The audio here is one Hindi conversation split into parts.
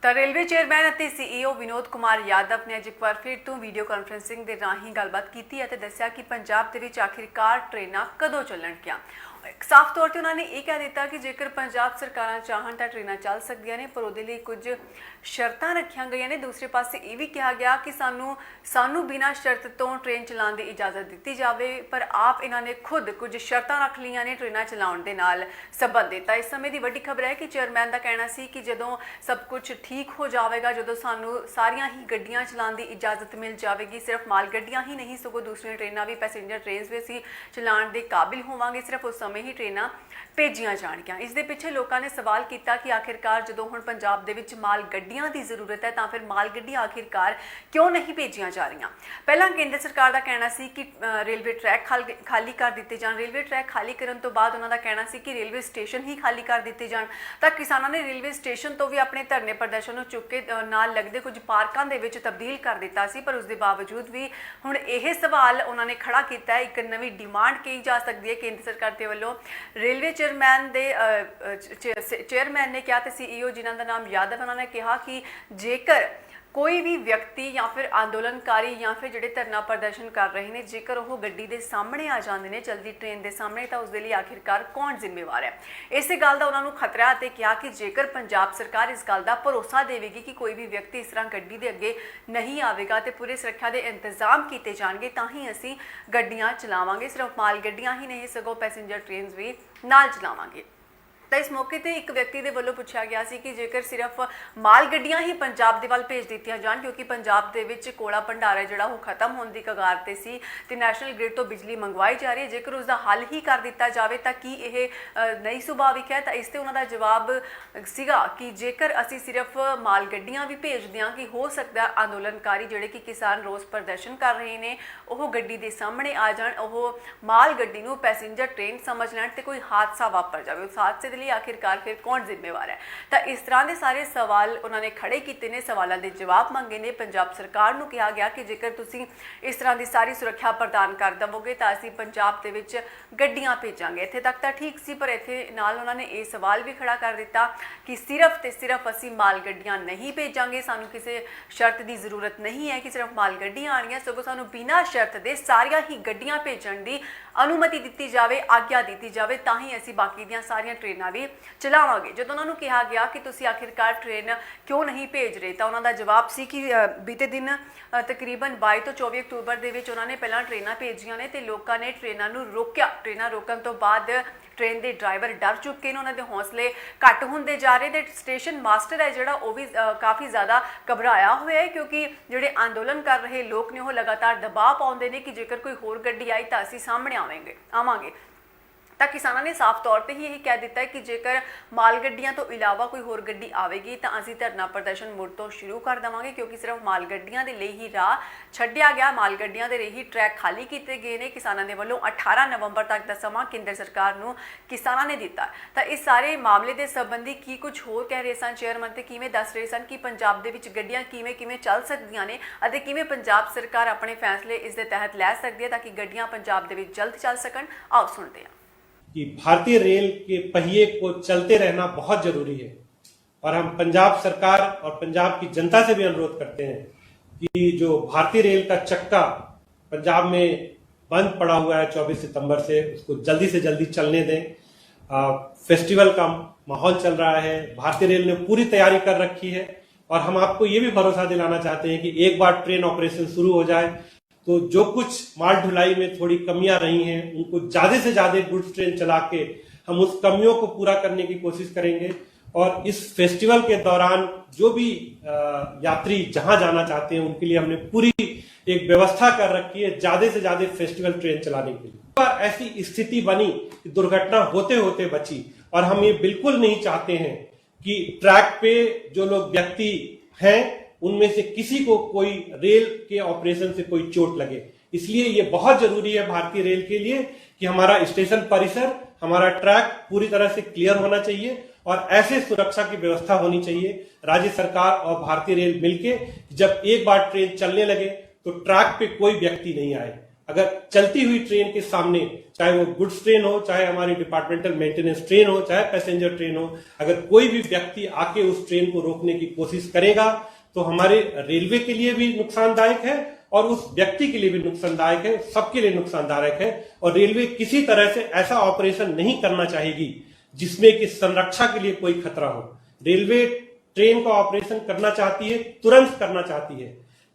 ਤਾਂ ਰੇਲਵੇ ਚੇਅਰਮੈਨ ਅਤੇ ਸੀਈਓ ਵਿਨੋਦ ਕੁਮਾਰ ਯਾਦਵ ਨੇ ਅੱਜ ਇੱਕ ਵਾਰ ਫਿਰ ਤੋਂ ਵੀਡੀਓ ਕਾਨਫਰੰਸਿੰਗ ਦੇ ਰਾਹੀਂ ਗੱਲਬਾਤ ਕੀਤੀ ਅਤੇ ਦੱਸਿਆ ਕਿ ਪੰਜਾਬ ਦੇ ਵਿੱਚ ਆਖਿਰਕਾਰ ਟ੍ਰੇਨਾਂ ਕਦੋਂ ਚੱਲਣਗੀਆਂ। ਸਾਫ਼ ਤੌਰ ਤੇ ਉਹਨਾਂ ਨੇ ਇਹ ਕਹਿ ਦਿੱਤਾ ਕਿ ਜੇਕਰ ਪੰਜਾਬ ਸਰਕਾਰਾਂ ਚਾਹਣ ਤਾਂ ਟ੍ਰੇਨਾਂ ਚੱਲ ਸਕਦੀਆਂ ਨੇ, ਪਰ ਉਹਦੇ ਲਈ ਕੁਝ ਸ਼ਰਤਾਂ ਰੱਖੀਆਂ ਗਈਆਂ ਨੇ। ਦੂਸਰੇ ਪਾਸੇ ਇਹ ਵੀ ਕਿਹਾ ਗਿਆ ਕਿ ਸਾਨੂੰ ਬਿਨਾਂ ਸ਼ਰਤ ਤੋਂ ਟ੍ਰੇਨ ਚਲਾਉਣ ਦੀ ਇਜਾਜ਼ਤ ਦਿੱਤੀ ਜਾਵੇ, ਪਰ ਆਪ ਇਹਨਾਂ ਨੇ ਖੁਦ ਕੁਝ ਸ਼ਰਤਾਂ ਰੱਖ ਲਈਆਂ ਨੇ ਟ੍ਰੇਨਾਂ ਚਲਾਉਣ ਦੇ ਨਾਲ ਸੰਬੰਧਿਤ। ਤਾਂ ਇਸ ਸਮੇਂ ਦੀ ਵੱਡੀ ਖਬਰ ਹੈ ਕਿ ਚੇਅਰਮੈਨ ਦਾ ਕਹਿਣਾ ਸੀ ਕਿ ਜਦੋਂ ਸਭ ਕੁਝ ਠੀਕ ਹੋ ਜਾਵੇਗਾ, ਜਦੋਂ ਸਾਨੂੰ ਸਾਰੀਆਂ ਹੀ ਗੱਡੀਆਂ ਚਲਾਉਣ ਦੀ ਇਜਾਜ਼ਤ ਮਿਲ ਜਾਵੇਗੀ, ਸਿਰਫ ਮਾਲ ਗੱਡੀਆਂ ਹੀ ਨਹੀਂ ਸਗੋਂ ਦੂਸਰੀਆਂ ਟ੍ਰੇਨਾਂ ਵੀ, ਪੈਸੇਂਜਰ ਟ੍ਰੇਨਸ ਵੀ ਅਸੀਂ ਚਲਾਉਣ ਦੇ ਕਾਬਿਲ ਹੋਵਾਂਗੇ, ਸਿਰਫ ਉਸ ਸਮੇਂ ਹੀ ਟ੍ਰੇਨਾਂ ਭੇਜੀਆਂ ਜਾਣਗੀਆਂ। ਇਸ ਦੇ ਪਿੱਛੇ ਲੋਕਾਂ ਨੇ ਸਵਾਲ ਕੀਤਾ ਕਿ ਆਖਿਰਕਾਰ ਜਦੋਂ ਹੁਣ ਪੰਜਾਬ ਦੇ ਵਿੱਚ ਮਾਲ ਗੱਡੀਆਂ ਦੀ ਜ਼ਰੂਰਤ ਹੈ ਤਾਂ ਫਿਰ ਮਾਲ ਗੱਡੀਆਂ ਆਖਿਰਕਾਰ ਕਿਉਂ ਨਹੀਂ ਭੇਜੀਆਂ ਜਾ ਰਹੀਆਂ। ਪਹਿਲਾਂ ਕੇਂਦਰ ਸਰਕਾਰ ਦਾ ਕਹਿਣਾ ਸੀ ਕਿ ਰੇਲਵੇ ਟਰੈਕ ਖਾਲੀ ਕਰ ਦਿੱਤੇ ਜਾਣ। ਰੇਲਵੇ ਟਰੈਕ ਖਾਲੀ ਕਰਨ ਤੋਂ ਬਾਅਦ ਉਹਨਾਂ ਦਾ ਕਹਿਣਾ ਸੀ ਕਿ ਰੇਲਵੇ ਸਟੇਸ਼ਨ ਹੀ ਖਾਲੀ ਕਰ ਦਿੱਤੇ ਜਾਣ। ਤਾਂ ਕਿਸਾਨਾਂ ਨੇ ਰੇਲਵੇ ਸਟੇਸ਼ਨ ਤੋਂ ਵੀ ਆਪਣੇ ਧਰਨੇ ਪ੍ਰਦਰਸ਼ਨ ਨੂੰ ਚੁੱਕ ਕੇ ਨਾਲ ਲੱਗਦੇ ਕੁਝ ਪਾਰਕਾਂ ਦੇ ਵਿੱਚ ਤਬਦੀਲ ਕਰ ਦਿੱਤਾ ਸੀ, ਪਰ ਉਸ ਦੇ ਬਾਵਜੂਦ ਵੀ ਹੁਣ ਇਹ ਸਵਾਲ ਉਹਨਾਂ ਨੇ ਖੜਾ ਕੀਤਾ ਹੈ। ਇੱਕ ਨਵੀਂ ਡਿਮਾਂਡ ਕਹੀ ਜਾ ਸਕਦੀ ਹੈ ਕੇਂਦਰ ਸਰਕਾਰ ਦੇ ਵੱਲੋਂ। ਰੇਲਵੇ ਚੇਅਰਮੈਨ ਨੇ ਕਿਹਾ ਤੇ ਸੀਈਓ ਜਿਨ੍ਹਾਂ ਦਾ ਨਾਮ ਯਾਦਵ, ਉਹਨਾਂ ਨੇ ਕਿਹਾ ਕਿ ਜੇਕਰ ਕੋਈ ਵੀ ਵਿਅਕਤੀ ਜਾਂ ਫਿਰ ਅੰਦੋਲਨਕਾਰੀ ਜਾਂ ਫਿਰ ਜਿਹੜੇ ਧਰਨਾ ਪ੍ਰਦਰਸ਼ਨ ਕਰ ਰਹੇ ਨੇ, ਜੇਕਰ ਉਹ ਗੱਡੀ ਦੇ ਸਾਹਮਣੇ ਆ ਜਾਂਦੇ ਨੇ, ਚਲਦੀ ਟ੍ਰੇਨ ਦੇ ਸਾਹਮਣੇ, ਤਾਂ ਉਸ ਦੇ ਲਈ ਆਖਿਰਕਾਰ ਕੌਣ ਜ਼ਿੰਮੇਵਾਰ ਹੈ। ਇਸੇ ਗੱਲ ਦਾ ਉਹਨਾਂ ਨੂੰ ਖਤਰਾ ਅਤੇ ਕਿਹਾ ਕਿ ਜੇਕਰ ਪੰਜਾਬ ਸਰਕਾਰ ਇਸ ਗੱਲ ਦਾ ਭਰੋਸਾ ਦੇਵੇਗੀ ਕਿ ਕੋਈ ਵੀ ਵਿਅਕਤੀ ਇਸ ਤਰ੍ਹਾਂ ਗੱਡੀ ਦੇ ਅੱਗੇ ਨਹੀਂ ਆਵੇਗਾ ਤੇ ਪੂਰੇ ਸੁਰੱਖਿਆ ਦੇ ਇੰਤਜ਼ਾਮ ਕੀਤੇ ਜਾਣਗੇ, ਤਾਂ ਹੀ ਅਸੀਂ ਗੱਡੀਆਂ ਚਲਾਵਾਂਗੇ। ਸਿਰਫ ਮਾਲ ਗੱਡੀਆਂ ਹੀ ਨਹੀਂ ਸਗੋਂ ਪੈਸੇਂਜਰ ਟ੍ਰੇਨਸ ਵੀ ਨਾਲ ਚਲਾਵਾਂਗੇ। ਤਾਂ ਇਸ ਮੌਕੇ ਤੇ ਇੱਕ ਵਿਅਕਤੀ ਦੇ ਵੱਲੋਂ ਪੁੱਛਿਆ ਗਿਆ ਸੀ ਕਿ ਜੇਕਰ ਸਿਰਫ ਮਾਲ ਗੱਡੀਆਂ ਹੀ ਪੰਜਾਬ ਦੇ ਵੱਲ ਭੇਜ ਦਿੱਤੀਆਂ ਜਾਣ, ਕਿਉਂਕਿ ਪੰਜਾਬ ਦੇ ਵਿੱਚ ਕੋਲਾ ਭੰਡਾਰ ਹੈ ਜਿਹੜਾ ਉਹ ਖਤਮ ਹੋਣ ਦੀ ਕਗਾਰ ਤੇ ਸੀ ਤੇ ਨੈਸ਼ਨਲ ਗ੍ਰਿਡ ਤੋਂ ਬਿਜਲੀ ਮੰਗਵਾਈ ਜਾ ਰਹੀ ਹੈ, ਜੇਕਰ ਉਸ ਦਾ ਹੱਲ ਹੀ ਕਰ ਦਿੱਤਾ ਜਾਵੇ ਤਾਂ ਕੀ ਇਹ ਨਹੀਂ ਸੁਭਾਵਿਕ ਹੈ। ਤਾਂ ਇਸ ਤੇ ਉਹਨਾਂ ਦਾ ਜਵਾਬ ਸੀਗਾ ਕਿ ਜੇਕਰ ਅਸੀਂ ਸਿਰਫ ਮਾਲ ਗੱਡੀਆਂ ਵੀ ਭੇਜਦੇ ਹਾਂ ਕਿ ਹੋ ਸਕਦਾ ਅੰਦੋਲਨਕਾਰੀ ਜਿਹੜੇ ਕਿ ਕਿਸਾਨ ਰੋਸ ਪ੍ਰਦਰਸ਼ਨ ਕਰ ਰਹੇ ਨੇ ਉਹ ਗੱਡੀ ਦੇ ਸਾਹਮਣੇ ਆ ਜਾਣ, ਉਹ ਮਾਲ ਗੱਡੀ ਨੂੰ ਪੈਸੇਂਜਰ ਟ੍ਰੇਨ ਸਮਝ ਲੈਣ ਤੇ ਕੋਈ ਹਾਦਸਾ ਵਾਪਰ ਜਾਵੇ। ਉਸ ਹਾਦਸੇ ਲਈ ਆਖਿਰਕਾਰ ਫਿਰ ਕੌਣ ਜ਼ਿੰਮੇਵਾਰ ਹੈ। ਤਾਂ ਇਸ ਤਰ੍ਹਾਂ ਦੇ ਸਾਰੇ ਸਵਾਲ ਉਹਨਾਂ ਨੇ ਖੜੇ ਕੀਤੇ ਨੇ, ਸਵਾਲਾਂ ਦੇ ਜਵਾਬ ਮੰਗੇ ਨੇ। ਪੰਜਾਬ ਸਰਕਾਰ ਨੂੰ ਕਿਹਾ ਗਿਆ ਕਿ ਜੇਕਰ ਤੁਸੀਂ ਇਸ ਤਰ੍ਹਾਂ ਦੀ ਸਾਰੀ ਸੁਰੱਖਿਆ ਪ੍ਰਦਾਨ ਕਰ ਦੇਵੋਗੇ ਤਾਂ ਅਸੀਂ ਪੰਜਾਬ ਦੇ ਵਿੱਚ ਗੱਡੀਆਂ ਭੇਜਾਂਗੇ। ਇੱਥੇ ਤੱਕ ਤਾਂ ਠੀਕ ਸੀ, ਪਰ ਇੱਥੇ ਨਾਲ ਉਹਨਾਂ ਨੇ ਇਹ ਸਵਾਲ ਵੀ ਖੜਾ ਕਰ ਦਿੱਤਾ ਕਿ ਸਿਰਫ ਤੇ ਸਿਰਫ ਅਸੀਂ ਮਾਲ ਗੱਡੀਆਂ ਨਹੀਂ ਭੇਜਾਂਗੇ, ਸਾਨੂੰ ਕਿਸੇ ਸ਼ਰਤ ਦੀ ਜ਼ਰੂਰਤ ਨਹੀਂ ਹੈ ਕਿ ਸਿਰਫ ਮਾਲ ਗੱਡੀਆਂ ਆਉਣਗੀਆਂ, ਸਗੋਂ ਸਾਨੂੰ ਬਿਨਾਂ ਸ਼ਰਤ ਦੇ ਸਾਰੀਆਂ ਹੀ ਗੱਡੀਆਂ ਭੇਜਣ ਦੀ ਅਨੁਮਤੀ ਦਿੱਤੀ ਜਾਵੇ, ਆਗਿਆ ਦਿੱਤੀ ਜਾਵੇ, ਤਾਂ ਹੀ ਅਸੀਂ ਬਾਕੀ ਦੀਆਂ ਸਾਰੀਆਂ ਟ੍ਰੇਨਾਂ ਵੀ ਚਲਾਵਾਂਗੇ। ਜਦੋਂ ਉਹਨਾਂ ਨੂੰ ਕਿਹਾ ਗਿਆ ਕਿ ਤੁਸੀਂ ਆਖਿਰਕਾਰ ਟ੍ਰੇਨ ਕਿਉਂ ਨਹੀਂ ਭੇਜ ਰਹੇ ਤਾਂ ਉਹਨਾਂ ਦਾ ਜਵਾਬ ਸੀ ਕਿ ਬੀਤੇ ਦਿਨ ਤਕਰੀਬਨ 22 ਤੋਂ 24 ਅਕਤੂਬਰ ਦੇ ਵਿੱਚ ਉਹਨਾਂ ਨੇ ਪਹਿਲਾਂ ਟ੍ਰੇਨਾਂ ਭੇਜੀਆਂ ਨੇ ਤੇ ਲੋਕਾਂ ਨੇ ਟ੍ਰੇਨਾਂ ਨੂੰ ਰੋਕਿਆ। ਟ੍ਰੇਨਾਂ ਰੋਕਣ ਤੋਂ ਬਾਅਦ ਟ੍ਰੇਨ ਦੇ ਡਰਾਈਵਰ ਡਰ ਚੁੱਕੇ ਨੇ, ਉਹਨਾਂ ਦੇ ਹੌਸਲੇ ਘੱਟ ਹੁੰਦੇ ਜਾ ਰਹੇ ਤੇ ਸਟੇਸ਼ਨ ਮਾਸਟਰ ਹੈ ਜਿਹੜਾ ਉਹ ਵੀ ਕਾਫੀ ਜ਼ਿਆਦਾ ਘਬਰਾਇਆ ਹੋਇਆ ਹੈ, ਕਿਉਂਕਿ ਜਿਹੜੇ ਅੰਦੋਲਨ ਕਰ ਰਹੇ ਲੋਕ ਨੇ ਉਹ ਲਗਾਤਾਰ ਦਬਾਅ ਪਾਉਂਦੇ ਨੇ ਕਿ ਜੇਕਰ ਕੋਈ ਹੋਰ ਗੱਡੀ ਆਈ ਤਾਂ ਅਸੀਂ ਸਾਹਮਣੇ ਆਵਾਂਗੇ। ਤਾਂ ਕਿਸਾਨਾਂ ਨੇ ਸਾਫ਼ ਤੌਰ ਤੇ ਹੀ ਇਹ ਕਹਿ ਦਿੱਤਾ ਹੈ ਕਿ ਜੇਕਰ ਮਾਲ ਗੱਡੀਆਂ ਤੋਂ ਇਲਾਵਾ ਕੋਈ ਹੋਰ ਗੱਡੀ ਆਵੇਗੀ ਤਾਂ ਅਸੀਂ ਧਰਨਾ ਪ੍ਰਦਰਸ਼ਨ ਮੁੜ ਤੋਂ ਸ਼ੁਰੂ ਕਰ ਦੇਵਾਂਗੇ, ਕਿਉਂਕਿ ਸਿਰਫ ਮਾਲ ਗੱਡੀਆਂ ਦੇ ਲਈ ਹੀ ਰਾਹ ਛੱਡਿਆ ਗਿਆ, ਮਾਲ ਗੱਡੀਆਂ ਦੇ ਲਈ ਹੀ ਟਰੈਕ ਖਾਲੀ ਕੀਤੇ ਗਏ ਨੇ। ਕਿਸਾਨਾਂ ਦੇ ਵੱਲੋਂ 18 ਨਵੰਬਰ ਤੱਕ ਦਾ ਸਮਾਂ ਕੇਂਦਰ ਸਰਕਾਰ ਨੂੰ ਕਿਸਾਨਾਂ ਨੇ ਦਿੱਤਾ। ਤਾਂ ਇਸ ਸਾਰੇ ਮਾਮਲੇ ਦੇ ਸੰਬੰਧੀ ਕੀ ਕੁਝ ਹੋਰ ਕਹਿ ਰਹੇ ਸਨ ਚੇਅਰਮੈਨ ਤੇ ਕਿਵੇਂ ਦੱਸ ਰਹੇ ਸਨ ਕਿ ਪੰਜਾਬ ਦੇ ਵਿੱਚ ਗੱਡੀਆਂ ਕਿਵੇਂ ਚੱਲ ਸਕਦੀਆਂ ਨੇ ਅਤੇ ਕਿਵੇਂ ਪੰਜਾਬ ਸਰਕਾਰ ਆਪਣੇ ਫੈਸਲੇ ਇਸ ਦੇ ਤਹਿਤ ਲੈ ਸਕਦੀ ਹੈ ਤਾਂ ਕਿ ਗੱਡੀਆਂ ਪੰਜਾਬ ਦੇ ਵਿੱਚ ਜਲਦ ਚੱਲ ਸਕਣ। ਆਓ ਸੁਣਦੇ ਹਾਂ। कि भारतीय रेल के पहिए को चलते रहना बहुत जरूरी है और हम पंजाब सरकार और पंजाब की जनता से भी अनुरोध करते हैं कि जो भारतीय रेल का चक्का पंजाब में बंद पड़ा हुआ है 24 सितंबर से, उसको जल्दी से जल्दी चलने दें। फेस्टिवल का माहौल चल रहा है, भारतीय रेल ने पूरी तैयारी कर रखी है और हम आपको ये भी भरोसा दिलाना चाहते हैं कि एक बार ट्रेन ऑपरेशन शुरू हो जाए तो जो कुछ माल ढुलाई में थोड़ी कमियां रही हैं उनको ज्यादा से ज्यादा गुड्स ट्रेन चला के हम उस कमियों को पूरा करने की कोशिश करेंगे। और इस फेस्टिवल के दौरान जो भी यात्री जहां जाना चाहते हैं उनके लिए हमने पूरी एक व्यवस्था कर रखी है ज्यादा से ज्यादा फेस्टिवल ट्रेन चलाने के लिए। पर ऐसी स्थिति बनी कि दुर्घटना होते होते बची और हम ये बिल्कुल नहीं चाहते हैं कि ट्रैक पे जो लोग व्यक्ति हैं उनमें से किसी को कोई रेल के ऑपरेशन से कोई चोट लगे। इसलिए ये बहुत जरूरी है भारतीय रेल के लिए कि हमारा स्टेशन परिसर, हमारा ट्रैक पूरी तरह से क्लियर होना चाहिए और ऐसे सुरक्षा की व्यवस्था होनी चाहिए। राज्य सरकार और भारतीय रेल मिलके जब एक बार ट्रेन चलने लगे तो ट्रैक पे कोई व्यक्ति नहीं आए। अगर चलती हुई ट्रेन के सामने, चाहे वो गुड्स ट्रेन हो, चाहे हमारी डिपार्टमेंटल मेंटेनेंस ट्रेन हो, चाहे पैसेंजर ट्रेन हो, अगर कोई भी व्यक्ति आके उस ट्रेन को रोकने की कोशिश करेगा तो हमारे रेलवे के लिए भी नुकसानदायक है और उस व्यक्ति के लिए भी नुकसानदायक है, सबके लिए नुकसानदायक है। और रेलवे किसी तरह से ऐसा ऑपरेशन नहीं करना चाहेगी जिसमें कि संरक्षा के लिए कोई खतरा हो। रेलवे ट्रेन का ऑपरेशन करना चाहती है, तुरंत करना चाहती है।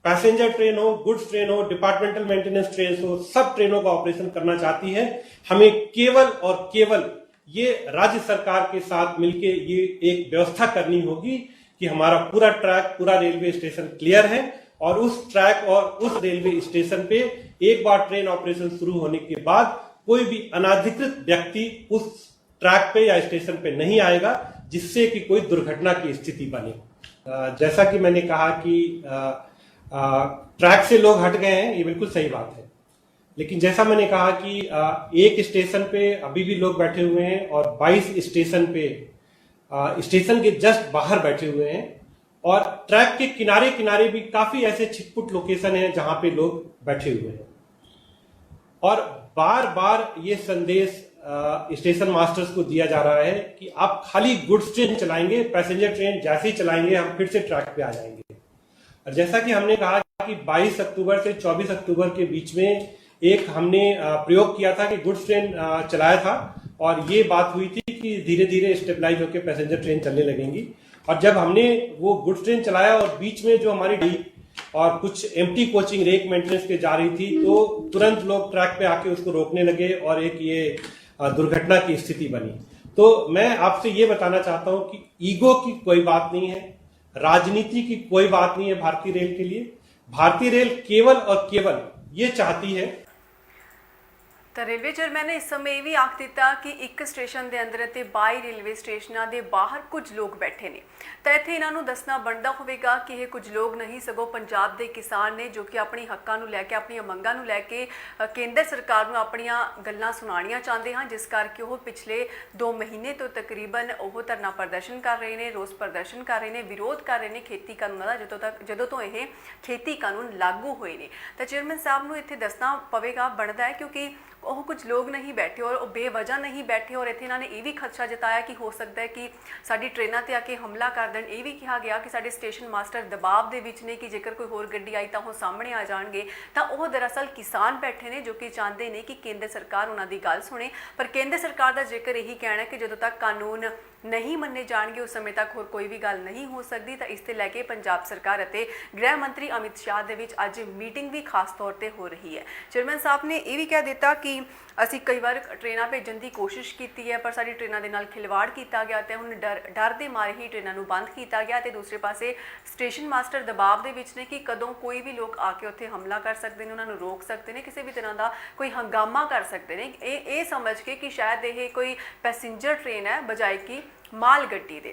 पैसेंजर ट्रेन हो, गुड्स ट्रेन हो, डिपार्टमेंटल मेंटेनेंस ट्रेन हो, सब ट्रेनों का ऑपरेशन करना चाहती है। हमें केवल और केवल ये राज्य सरकार के साथ मिलके ये एक व्यवस्था करनी होगी कि हमारा पूरा ट्रैक, पूरा रेलवे स्टेशन क्लियर है और उस ट्रैक और उस रेलवे स्टेशन पे एक बार ट्रेन ऑपरेशन शुरू होने के बाद कोई भी अनाधिकृत व्यक्ति उस ट्रैक पे या स्टेशन पे नहीं आएगा जिससे कि कोई दुर्घटना की स्थिति बने। जैसा कि मैंने कहा कि ट्रैक से लोग हट गए हैं, ये बिल्कुल सही बात है, लेकिन जैसा मैंने कहा कि एक स्टेशन पे अभी भी लोग बैठे हुए हैं और 22 स्टेशन पे स्टेशन के जस्ट बाहर बैठे हुए हैं और ट्रैक के किनारे किनारे भी काफी ऐसे छिटपुट लोकेशन हैं जहां पे लोग बैठे हुए हैं। और बार बार ये संदेश स्टेशन मास्टर्स को दिया जा रहा है कि आप खाली गुड्स ट्रेन चलाएंगे, पैसेंजर ट्रेन जैसे ही चलाएंगे हम फिर से ट्रैक पे आ जाएंगे। और जैसा कि हमने कहा कि 22 अक्टूबर से 24 अक्टूबर के बीच में एक हमने प्रयोग किया था कि गुड्स ट्रेन चलाया था और ये बात हुई थी कि धीरे धीरे स्टेबलाइज होकर पैसेंजर ट्रेन चलने लगेंगी। और जब हमने वो गुड्स ट्रेन चलाया और बीच में जो हमारी और कुछ एम्प्टी कोचिंग रेक मेंटेनेंस के जा रही थी तो तुरंत लोग ट्रैक पे आके उसको रोकने लगे और एक ये दुर्घटना की स्थिति बनी। तो मैं आपसे ये बताना चाहता हूं कि ईगो की कोई बात नहीं है, राजनीति की कोई बात नहीं है भारतीय रेल के लिए। भारतीय रेल केवल और केवल ये चाहती है। ਤਾਂ ਰੇਲਵੇ ਚੇਅਰਮੈਨ ਨੇ ਇਸ ਸਮੇਂ ਇਹ ਵੀ ਆਖ ਦਿੱਤਾ ਕਿ ਇੱਕ ਸਟੇਸ਼ਨ ਦੇ ਅੰਦਰ ਅਤੇ 22 ਰੇਲਵੇ ਸਟੇਸ਼ਨਾਂ ਦੇ ਬਾਹਰ ਕੁਝ ਲੋਕ ਬੈਠੇ ਨੇ ਤਾਂ ਇੱਥੇ ਇਹਨਾਂ ਨੂੰ ਦੱਸਣਾ ਬਣਦਾ ਹੋਵੇਗਾ ਕਿ ਇਹ ਕੁਝ ਲੋਕ ਨਹੀਂ ਸਗੋਂ ਪੰਜਾਬ ਦੇ ਕਿਸਾਨ ਨੇ ਜੋ ਕਿ ਆਪਣੀ ਹੱਕਾਂ ਨੂੰ ਲੈ ਕੇ, ਆਪਣੀਆਂ ਮੰਗਾਂ ਨੂੰ ਲੈ ਕੇ ਕੇਂਦਰ ਸਰਕਾਰ ਨੂੰ ਆਪਣੀਆਂ ਗੱਲਾਂ ਸੁਣਾਉਣੀਆਂ ਚਾਹੁੰਦੇ ਹਨ, ਜਿਸ ਕਰਕੇ ਉਹ ਪਿਛਲੇ 2 ਮਹੀਨੇ ਤੋਂ ਤਕਰੀਬਨ ਉਹ ਧਰਨਾ ਪ੍ਰਦਰਸ਼ਨ ਕਰ ਰਹੇ ਨੇ, ਰੋਸ ਪ੍ਰਦਰਸ਼ਨ ਕਰ ਰਹੇ ਨੇ, ਵਿਰੋਧ ਕਰ ਰਹੇ ਨੇ ਖੇਤੀ ਕਾਨੂੰਨਾਂ ਦਾ ਜਦੋਂ ਤੋਂ ਇਹ ਖੇਤੀ ਕਾਨੂੰਨ ਲਾਗੂ ਹੋਏ ਨੇ। ਤਾਂ ਚੇਅਰਮੈਨ ਸਾਹਿਬ ਨੂੰ ਇੱਥੇ ਦੱਸਣਾ ਪਵੇਗਾ ਬਣਦਾ ਹੈ ਕਿਉਂਕਿ ਉਹ ਕੁਝ ਲੋਕ ਨਹੀਂ ਬੈਠੇ ਔਰ ਉਹ ਬੇਵਜ੍ਹਾ ਨਹੀਂ ਬੈਠੇ ਔਰ ਇੱਥੇ ਇਹਨਾਂ ਨੇ ਇਹ ਵੀ ਖਦਸ਼ਾ ਜਤਾਇਆ ਕਿ ਹੋ ਸਕਦਾ ਹੈ ਕਿ ਸਾਡੀ ਟ੍ਰੇਨਾਂ ਤੇ ਆ ਕੇ ਹਮਲਾ ਕਰ ਦੇਣ। ਇਹ ਵੀ ਕਿਹਾ ਗਿਆ ਕਿ ਸਾਡੇ ਸਟੇਸ਼ਨ ਮਾਸਟਰ ਦਬਾਅ ਦੇ ਵਿੱਚ ਨੇ ਕਿ ਜੇਕਰ ਕੋਈ ਹੋਰ ਗੱਡੀ ਆਈ ਤਾਂ ਉਹ ਸਾਹਮਣੇ ਆ ਜਾਣਗੇ। ਤਾਂ ਉਹ ਦਰਅਸਲ ਕਿਸਾਨ ਬੈਠੇ ਨੇ ਜੋ ਕਿ ਚਾਹੁੰਦੇ ਨੇ ਕਿ ਕੇਂਦਰ ਸਰਕਾਰ ਉਹਨਾਂ ਦੀ ਗੱਲ ਸੁਣੇ, ਪਰ ਕੇਂਦਰ ਸਰਕਾਰ ਦਾ ਜੇਕਰ ਇਹੀ ਕਹਿਣਾ ਹੈ ਕਿ ਜਦੋਂ ਤੱਕ ਕਾਨੂੰਨ नहीं मन्ने जाएंगे उस समय तक होर कोई भी गल नहीं हो सकती। तो इस लैके पंजाब सरकार और गृह मंत्री अमित शाह दे विच अज मीटिंग भी खास तौर पर हो रही है। चेयरमैन साहब ने यह भी कह दिता कि असी कई बार ट्रेनां भेजन की कोशिश की है पर साडी ट्रेनां दे नाल खिलवाड़ किया गया तो हुण डर दे मारे ही ट्रेनां नूं बंद किया गया। तो दूसरे पासे स्टेशन मास्टर दबाव दे विच ने कि कदों कोई भी लोग आके उत्थे हमला कर सकते हैं, उन्होंने रोक सकते हैं, किसी भी तरह का कोई हंगामा कर सकते हैं, ये समझ के कि शायद ये कोई पैसेंजर ट्रेन है बजाए कि माल गड्डी दे।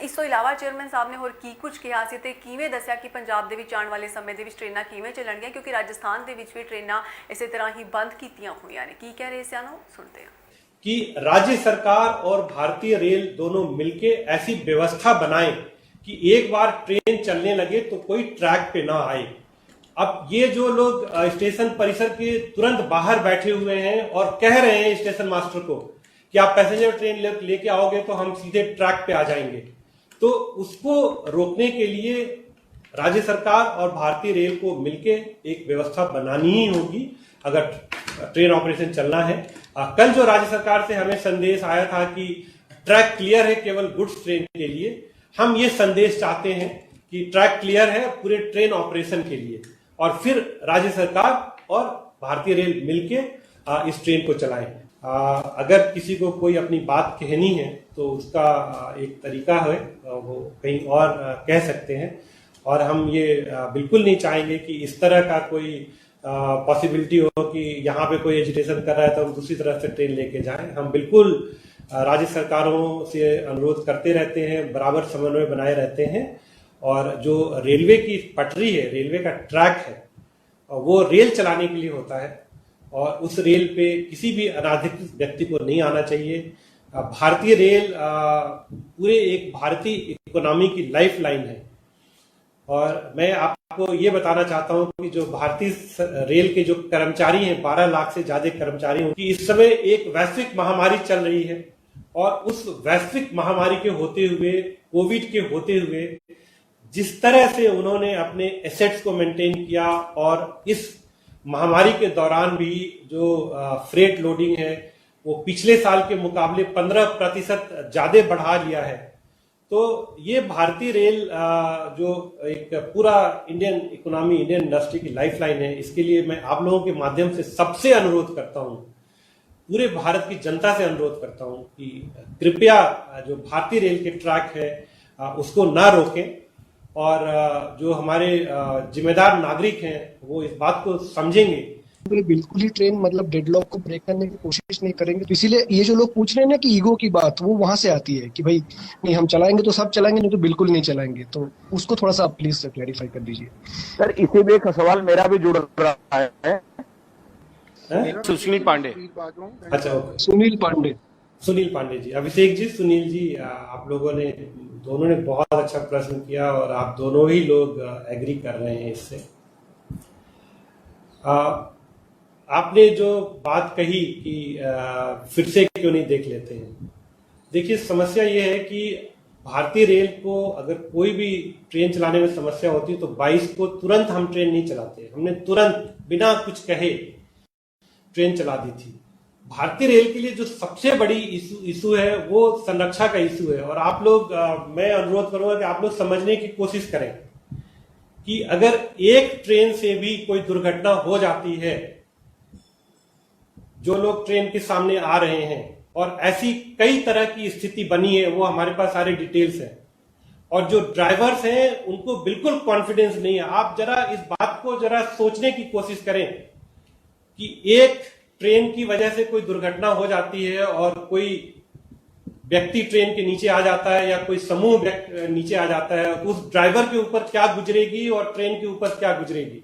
इस तो इलावा चेयरमैन साहब ने होर की कुछ कहा सी ते किवें दस्सिया कि पंजाब दे विच आने वाले समय दे विच ट्रेनां किवें चलणगीआं क्योंकि राजस्थान दे विच भी ट्रेनां इसी तरह ही बंद कीतियां होईआं ने। की कह रहे सी आनो सुनते हैं कि राज्य सरकार और भारतीय रेल दोनों मिलके ऐसी व्यवस्था बनाए कि एक बार ट्रेन चलने लगे तो कोई ट्रैक पे ना आए। अब ये जो लोग स्टेशन परिसर के तुरंत बाहर बैठे हुए हैं और कह रहे हैं स्टेशन मास्टर को कि आप पैसेंजर ट्रेन लेके आओगे तो हम सीधे ट्रैक पे आ जाएंगे, तो उसको रोकने के लिए राज्य सरकार और भारतीय रेल को मिलके एक व्यवस्था बनानी ही होगी अगर ट्रेन ऑपरेशन चलना है। कल जो राज्य सरकार से हमें संदेश आया था कि ट्रैक क्लियर है केवल गुड्स ट्रेन के लिए, हम ये संदेश चाहते हैं कि ट्रैक क्लियर है पूरे ट्रेन ऑपरेशन के लिए और फिर राज्य सरकार और भारतीय रेल मिलके इस ट्रेन को चलाएं। अगर किसी को कोई अपनी बात कहनी है तो उसका एक तरीका है, वो कहीं और कह सकते हैं और हम ये बिल्कुल नहीं चाहेंगे कि इस तरह का कोई पॉसिबिलिटी हो कि यहाँ पे कोई एजिटेशन कर रहा है तो हम दूसरी तरफ से ट्रेन लेके जाएं। हम बिल्कुल राज्य सरकारों से अनुरोध करते रहते हैं, बराबर समन्वय बनाए रहते हैं और जो रेलवे की पटरी है, रेलवे का ट्रैक है, वो रेल चलाने के लिए होता है और उस रेल पे किसी भी अनाधिकृत व्यक्ति को नहीं आना चाहिए। भारतीय रेल पूरे एक भारतीय इकोनॉमी की लाइफ लाइन है और मैं आप आपको ये बताना चाहता हूं कि जो भारतीय रेल के जो कर्मचारी हैं, 12 लाख से ज्यादा कर्मचारी हैं, कि इस समय एक वैश्विक महामारी चल रही है और उस वैश्विक महामारी के होते हुए, कोविड के होते हुए, जिस तरह से उन्होंने अपने एसेट्स को मेंटेन किया और इस महामारी के दौरान भी जो फ्रेट लोडिंग है वो पिछले साल के मुकाबले 15% ज्यादा बढ़ा लिया है। तो ये भारतीय रेल जो एक पूरा इंडियन इकोनॉमी, इंडियन इंडस्ट्री की लाइफलाइन है, इसके लिए मैं आप लोगों के माध्यम से सबसे अनुरोध करता हूं, पूरे भारत की जनता से अनुरोध करता हूं कि कृपया जो भारतीय रेल के ट्रैक है उसको ना रोकें और जो हमारे जिम्मेदार नागरिक हैं वो इस बात को समझेंगे। बिल्कुल ही ट्रेन मतलब डेडलॉक को ब्रेक करने की कोशिश नहीं करेंगे। तो इसीलिए ये जो लोग पूछ रहे हैं ना कि ईगो की बात, वो वहां से आती है कि भाई नहीं हम चलाएंगे तो सब चलाएंगे, नहीं तो बिल्कुल नहीं चलाएंगे। तो उसको थोड़ा सा आप प्लीज क्लैरिफाई कर दीजिए सर। इसी में एक सवाल मेरा भी जुड़ रहा है। सुनील पांडे। अच्छा, सुनील पांडे जी, अभिषेक जी, सुनील जी, आप लोगों ने दोनों ने बहुत अच्छा प्रश्न किया और आप दोनों ही लोग एग्री कर रहे हैं इससे। आपने जो बात कही कि फिर से क्यों नहीं देख लेते हैं, देखिए समस्या ये है कि भारतीय रेल को अगर कोई भी ट्रेन चलाने में समस्या होती तो 22 को तुरंत हम ट्रेन नहीं चलाते, हमने तुरंत बिना कुछ कहे ट्रेन चला दी थी। भारतीय रेल के लिए जो सबसे बड़ी इशू है वो संरक्षा का इशू है। और आप लोग मैं अनुरोध करूंगा कि आप लोग समझने की कोशिश करें कि अगर एक ट्रेन से भी कोई दुर्घटना हो जाती है, जो लोग ट्रेन के सामने आ रहे हैं, और ऐसी कई तरह की स्थिति बनी है, वो हमारे पास सारे डिटेल्स हैं, और जो ड्राइवर्स हैं उनको बिल्कुल कॉन्फिडेंस नहीं है। आप जरा इस बात को जरा सोचने की कोशिश करें कि एक ट्रेन की वजह से कोई दुर्घटना हो जाती है और कोई व्यक्ति ट्रेन के नीचे आ जाता है या कोई समूह नीचे आ जाता है, उस ड्राइवर के ऊपर क्या गुजरेगी और ट्रेन के ऊपर क्या गुजरेगी।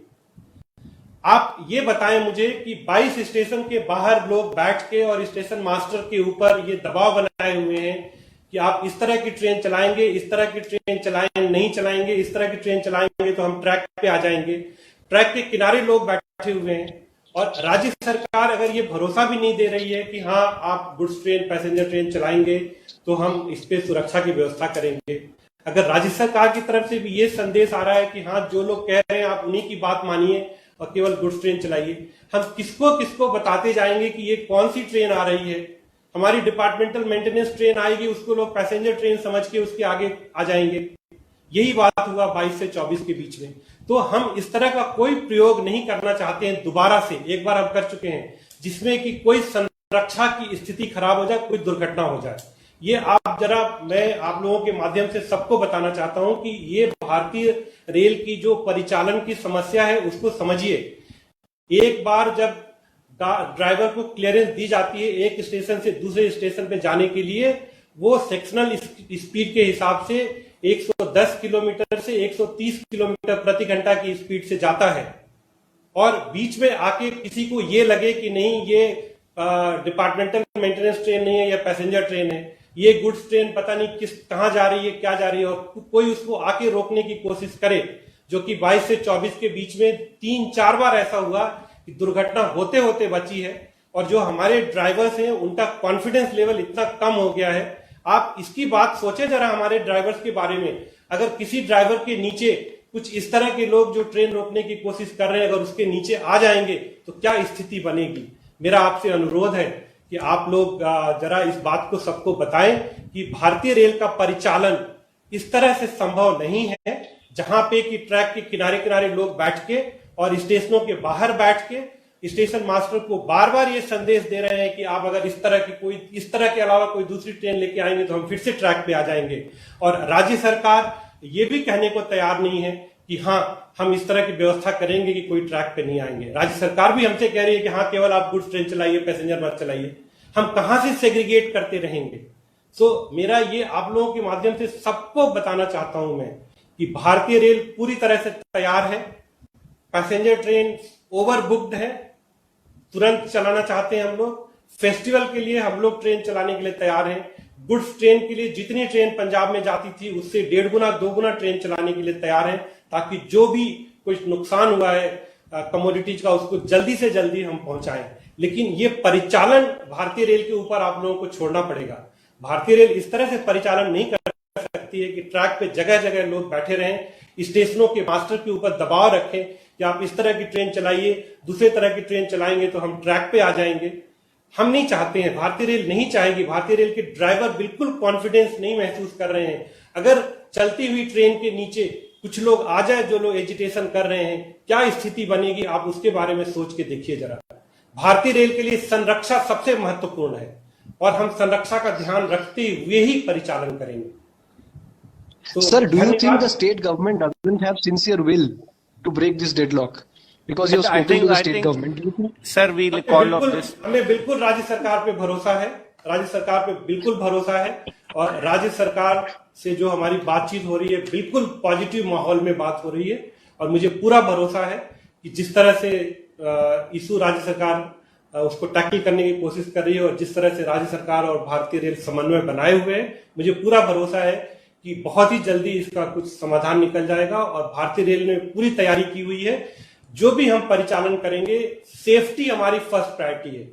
आप ये बताएं मुझे कि 22 स्टेशन के बाहर लोग बैठ के और स्टेशन मास्टर के ऊपर ये दबाव बनाए हुए हैं कि आप इस तरह की ट्रेन चलाएंगे, इस तरह की ट्रेन चलाएंगे, नहीं चलाएंगे, इस तरह की ट्रेन चलाएंगे तो हम ट्रैक पे आ जाएंगे। ट्रैक के किनारे लोग बैठे हुए हैं और राज्य सरकार अगर ये भरोसा भी नहीं दे रही है कि हाँ आप गुड्स ट्रेन, पैसेंजर ट्रेन चलाएंगे तो हम इस पे सुरक्षा की व्यवस्था करेंगे। अगर राज्य सरकार की तरफ से भी ये संदेश आ रहा है कि हाँ जो लोग कह रहे हैं आप उन्हीं की बात मानिए और केवल गुड्स ट्रेन चलाइए, हम किसको किसको बताते जाएंगे कि ये कौन सी ट्रेन आ रही है। हमारी डिपार्टमेंटल मेंटेनेंस ट्रेन आएगी, उसको लोग पैसेंजर ट्रेन समझ के उसके आगे आ जाएंगे। यही बात हुआ 22 से 24 के बीच में। तो हम इस तरह का कोई प्रयोग नहीं करना चाहते हैं दोबारा से, एक बार हम कर चुके हैं, जिसमें कि कोई संरक्षा की स्थिति खराब हो जाए, कोई दुर्घटना हो जाए। ये आप जरा, मैं आप लोगों के माध्यम से सबको बताना चाहता हूं कि ये भारतीय रेल की जो परिचालन की समस्या है उसको समझिए। एक बार जब ड्राइवर को क्लियरेंस दी जाती है एक स्टेशन से दूसरे स्टेशन पे जाने के लिए, वो सेक्शनल स्पीड के हिसाब से 110 किलोमीटर से 130 किलोमीटर प्रति घंटा की स्पीड से जाता है। और बीच में आके किसी को ये लगे कि नहीं ये डिपार्टमेंटल मेंटेनेंस ट्रेन नहीं है या पैसेंजर ट्रेन है, ये गुड्स ट्रेन पता नहीं कहां जा रही है, क्या जा रही है, और कोई उसको आके रोकने की कोशिश करे, जो कि 22 से 24 के बीच में 3-4 बार ऐसा हुआ कि दुर्घटना होते होते बची है। और जो हमारे ड्राइवर्स हैं उनका कॉन्फिडेंस लेवल इतना कम हो गया है। आप इसकी बात सोचे जरा हमारे ड्राइवर्स के बारे में। अगर किसी ड्राइवर के नीचे कुछ इस तरह के लोग जो ट्रेन रोकने की कोशिश कर रहे हैं अगर उसके नीचे आ जाएंगे तो क्या स्थिति बनेगी। मेरा आपसे अनुरोध है कि आप लोग जरा इस बात को सबको बताएं कि भारतीय रेल का परिचालन इस तरह से संभव नहीं है जहां पे कि ट्रैक के किनारे किनारे लोग बैठ के और स्टेशनों के बाहर बैठ के स्टेशन मास्टर को बार बार ये संदेश दे रहे हैं कि आप अगर इस तरह के अलावा कोई दूसरी ट्रेन लेके आएंगे तो हम फिर से ट्रैक पे आ जाएंगे। और राज्य सरकार ये भी कहने को तैयार नहीं है कि हाँ हम इस तरह की व्यवस्था करेंगे कि कोई ट्रैक पे नहीं आएंगे। राज्य सरकार भी हमसे कह रही है कि हाँ केवल आप गुड्स ट्रेन चलाइए, पैसेंजर मत चलाइए। हम कहां से सेग्रीगेट करते रहेंगे। सो मेरा ये आप लोगों के माध्यम से सबको बताना चाहता हूं मैं कि भारतीय रेल पूरी तरह से तैयार है। पैसेंजर ट्रेन ओवर बुक्ड है, तुरंत चलाना चाहते हैं हम लोग। फेस्टिवल के लिए हम लोग ट्रेन चलाने के लिए तैयार हैं। गुड्स ट्रेन के लिए जितनी ट्रेन पंजाब में जाती थी उससे 1.5 गुना 2 गुना ट्रेन चलाने के लिए तैयार हैं, ताकि जो भी कुछ नुकसान हुआ है कमोडिटीज का, उसको जल्दी से जल्दी हम पहुंचाएं। लेकिन ये परिचालन भारतीय रेल के ऊपर आप लोगों को छोड़ना पड़ेगा। भारतीय रेल इस तरह से परिचालन नहीं कर सकती है कि ट्रैक पे जगह जगह लोग बैठे रहें, स्टेशनों के मास्टर के ऊपर दबाव रखें कि आप इस तरह की ट्रेन चलाइए, दूसरे तरह की ट्रेन चलाएंगे तो हम ट्रैक पे आ जाएंगे। हम नहीं चाहते हैं, भारतीय रेल नहीं चाहेगी। भारतीय रेल के ड्राइवर बिल्कुल कॉन्फिडेंस नहीं महसूस कर रहे हैं। अगर चलती हुई ट्रेन के नीचे कुछ लोग आ जाए, जो लोग एजिटेशन कर रहे हैं, क्या स्थिति बनेगी आप उसके बारे में सोच के देखिए जरा। भारतीय रेल के लिए संरक्षा सबसे महत्वपूर्ण है और हम संरक्षा का ध्यान रखते हुए ही परिचालन करेंगे। तो Sir, do you think धन्यवाद। the state government doesn't have sincere will to break this deadlock? Because you have I spoken think, to the I state think, government. Do you think? sir, we'll call of this. हमें बिल्कुल राज्य सरकार पे भरोसा है, राज्य सरकार पे बिल्कुल भरोसा है और राज्य सरकार से जो हमारी बातचीत हो रही है बिल्कुल पॉजिटिव माहौल में बात हो रही है और मुझे पूरा भरोसा है कि जिस तरह से इशू राज्य सरकार उसको टैकल करने की कोशिश कर रही है और जिस तरह से राज्य सरकार और भारतीय रेल समन्वय बनाए हुए हैं, मुझे पूरा भरोसा है कि बहुत ही जल्दी इसका कुछ समाधान निकल जाएगा और भारतीय रेल ने पूरी तैयारी की हुई है। जो भी हम परिचालन करेंगे, सेफ्टी हमारी फर्स्ट प्रायोरिटी है।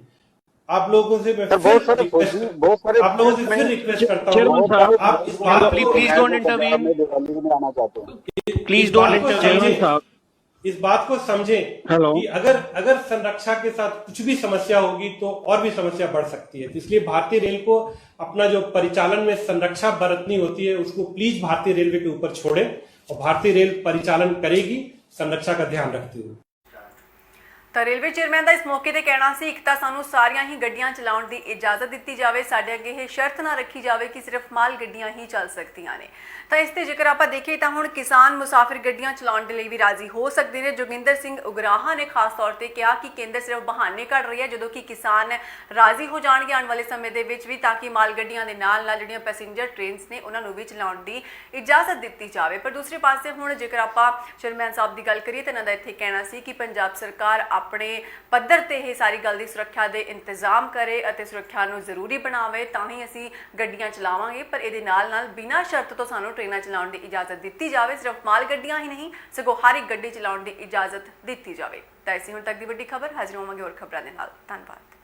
आप लोगों से मैं बहुत सारे आप लोगों से फिर रिक्वेस्ट करता हूँ, आप इस बात को Please don't intervene. मैं दिवाली में आना चाहता हूँ। Please don't intervene. इस बात को समझें कि अगर संरक्षा के साथ कुछ भी समस्या होगी तो और भी समस्या बढ़ सकती है। तो इसलिए भारतीय रेल को अपना जो परिचालन में संरक्षा बरतनी होती है उसको प्लीज भारतीय रेलवे के ऊपर छोड़े और भारतीय रेल परिचालन करेगी संरक्षा का ध्यान रखते हुए। ਤਾਂ ਰੇਲਵੇ ਚੇਅਰਮੈਨ ਦਾ ਇਸ ਮੌਕੇ ਤੇ ਕਹਿਣਾ ਸੀ, ਇੱਕ ਤਾਂ ਸਾਨੂੰ ਸਾਰੀਆਂ ਹੀ ਗੱਡੀਆਂ ਚਲਾਉਣ ਦੀ ਇਜਾਜ਼ਤ ਦਿੱਤੀ ਜਾਵੇ, ਸਾਡੇ ਅੱਗੇ ਇਹ ਸ਼ਰਤ ਨਾ ਰੱਖੀ ਜਾਵੇ ਕਿ ਸਿਰਫ ਮਾਲ ਗੱਡੀਆਂ ਹੀ ਚੱਲ ਸਕਦੀਆਂ ਨੇ। ਤਾਂ ਇਸ ਤੇ ਜੇਕਰ ਆਪਾਂ ਦੇਖੀਏ ਤਾਂ ਹੁਣ ਕਿਸਾਨ ਮੁਸਾਫਿਰ ਗੱਡੀਆਂ ਚਲਾਉਣ ਦੇ ਲਈ ਵੀ ਰਾਜ਼ੀ ਹੋ ਸਕਦੇ ਨੇ। ਜੋਗਿੰਦਰ ਸਿੰਘ ਉਗਰਾਹਾਂ ਨੇ ਖਾਸ ਤੌਰ ਤੇ ਕਿਹਾ ਕਿ ਕੇਂਦਰ ਸਿਰਫ ਬਹਾਨੇ ਕੱਢ ਰਹੀ ਹੈ, ਜਦੋਂ ਕਿ ਕਿਸਾਨ ਰਾਜ਼ੀ ਹੋ ਜਾਣਗੇ ਆਉਣ ਵਾਲੇ ਸਮੇਂ ਦੇ ਵਿੱਚ ਵੀ, ਤਾਂ ਕਿ ਮਾਲ ਗੱਡੀਆਂ ਦੇ ਨਾਲ ਜਿਹੜੀਆਂ ਪੈਸੇਂਜਰ ਟ੍ਰੇਨਸ ਨੇ ਉਹਨਾਂ ਨੂੰ ਵੀ ਚਲਾਉਣ ਦੀ ਇਜਾਜ਼ਤ ਦਿੱਤੀ ਜਾਵੇ। ਪਰ ਦੂਸਰੇ ਪਾਸੇ ਹੁਣ ਜੇਕਰ ਆਪਾਂ ਚੇਅਰਮੈਨ ਸਾਹਿਬ ਦੀ ਗੱਲ ਕਰੀਏ ਤਾਂ ਇਹਨਾਂ ਦਾ ਇੱਥੇ ਕਹਿਣਾ ਸੀ ਕਿ ਪੰਜਾਬ ਸਰਕਾਰ ਆਪਣੇ ਪੱਧਰ ਤੇ ਇਹ ਸਾਰੀ ਗੱਲ ਦੀ ਸੁਰੱਖਿਆ ਦੇ ਇੰਤਜ਼ਾਮ ਕਰੇ ਅਤੇ ਸੁਰੱਖਿਆ ਨੂੰ ਜ਼ਰੂਰੀ ਬਣਾਵੇ, ਤਾਂ ਹੀ ਅਸੀਂ ਗੱਡੀਆਂ ਚਲਾਵਾਂਗੇ। ਪਰ ਇਹਦੇ ਨਾਲ ਨਾਲ ਬਿਨਾਂ ਸ਼ਰਤ ਤੋਂ ਸਾਨੂੰ ਟ੍ਰੇਨਾਂ ਚਲਾਉਣ ਦੀ ਇਜਾਜ਼ਤ ਦਿੱਤੀ ਜਾਵੇ, ਸਿਰਫ ਮਾਲ ਗੱਡੀਆਂ ਹੀ ਨਹੀਂ ਸਗੋਂ ਹਰ ਇੱਕ ਗੱਡੀ ਚਲਾਉਣ ਦੀ ਇਜਾਜ਼ਤ ਦਿੱਤੀ ਜਾਵੇ। ਤਾਂ ਇਸੇ ਹੁਣ ਤੱਕ ਦੀ ਵੱਡੀ ਖਬਰ, ਹਾਜ਼ਰ ਹੋਵਾਂਗੇ ਹੋਰ ਖਬਰਾਂ ਦੇ ਨਾਲ। ਧੰਨਵਾਦ।